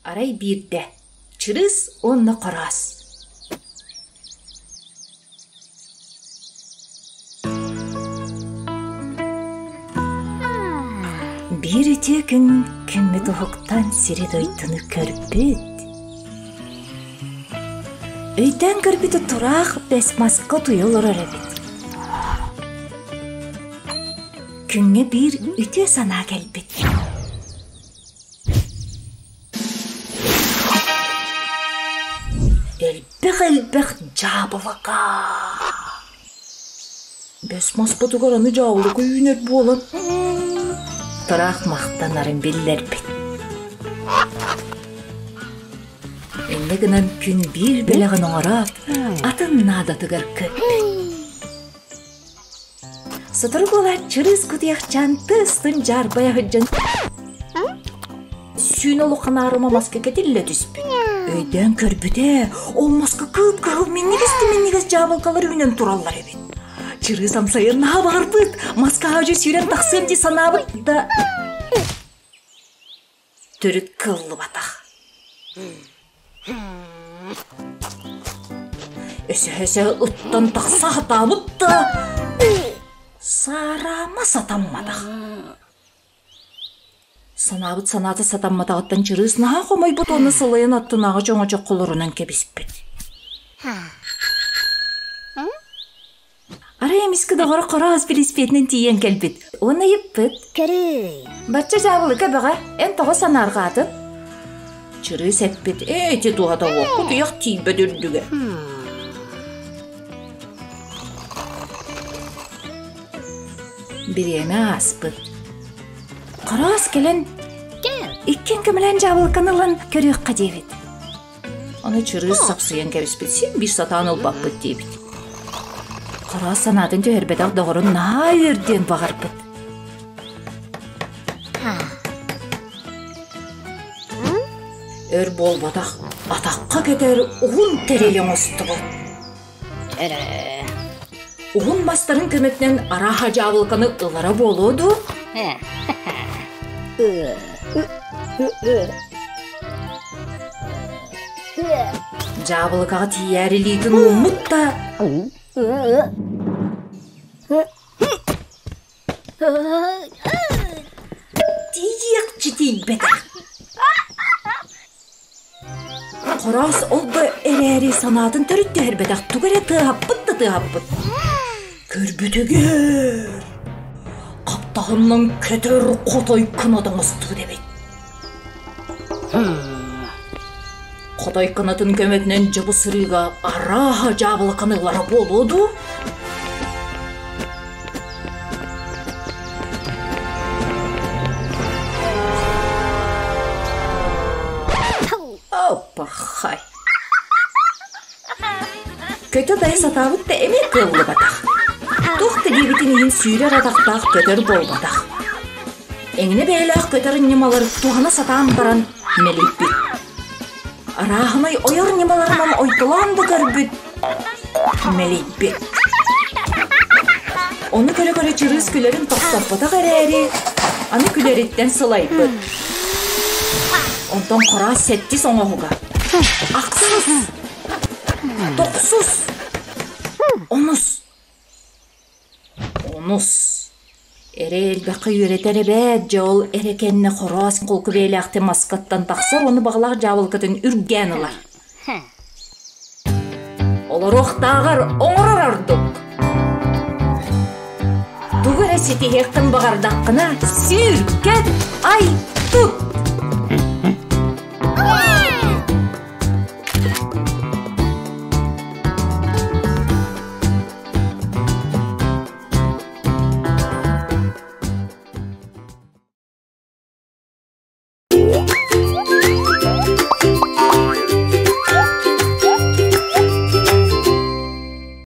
Арай бирде. Чырыс онны қарас. Bir gün kümmü doğuktan siri doytunu körpüt. Öyden körpütü turaq bes maska duyulur arabit. Күнге bir үте сана келбит. Элбек жабылыға. Бес маспаты қараны жабылы көйінер болын. Тұрақ мақтанарын белдер бет. Энне гынан күн bir белағын оңарап, атын надатығар көп. Сытыр болар чырыз күдияқчан тыстын жарбая хүджін. Сүйін олы қанарыма маска кетелі түспі. Өйден көрбіде, ол маска кып-кып меннегіз жабылқалар үйнен туралар ебет. Чырыз амсайырна бағарбыт, маска ажы сүйрен тақсым де санабыт да... Түріт кыллы батақ. Өсі ұттан тақса хатабыт да... Сарама сатаммадақ. Санабыт санаты сатаммадағыттан чырыз наға қомай бұт оны сылайын аттынағы жоңа жоқ қолырынан кебеспет. Ара емескі дағыры қара аспелеспетінен тиен кәлбет. Оны еппет. Кәрі. Батча жабылы кәбіға, ән тоғы санарға атын. Чырыз әппет, әйте туғада оқы, тұяқ тейбі дүрдігі. Биреме аспыт. Қарас келен, иккен көмілен жабыл қанылын көрек қадебет. Оны чырыз сапсыян кәбіспет, сен бір сатан ұлбаппыт дебет. Қарас санатын төхербедақ доғырын найырден бағарпыт. Өр бол батақ, атаққа кетер ұғын терелен осты бол. Оғын бастарын көметінен араға жабылқаны ұлара болуды. Жабылқаға тиярелейтін ұмыт да. Тиек жетейін бәді. Құрас олды әрі санатын түрітті әрбәдақ түгірі тұғаппыт. Көрбетегер. Қаптағымнан кетер қотай қынадың ұстығы дебет. Қотай қынатын көметінен жыбы сырыға араға жабылы қанылары болуды. Опа, хай. Көті дай сатабыт да әмек қылды батақ. Тоқты дебетін ең сүйрер адақтақ көтер болбадақ. Әңіне бәйләқ көтер немалар туғана сатан баран мелейт бет. Арағымай ойыр немаларынан ойтыланды көрбет мелейт бет. Оны көрі чырыз күлерін тоқтап батақ әрі, аны күлереттен сылай бет. Онтан қора сәтті соңағыға. Ақсыз, тоқсыз, онус. Әрі әлбәқі үйретері бәд жауыл әрекеніне қорас қолқы бәйләқті маскаттан тақсыр, оны бағлақ жауыл күтін үрген ұлар. Олар оқтағыр оңырыр ардық. Тұғыр әсеті еқтін бағардаққына сүркет ай тұп.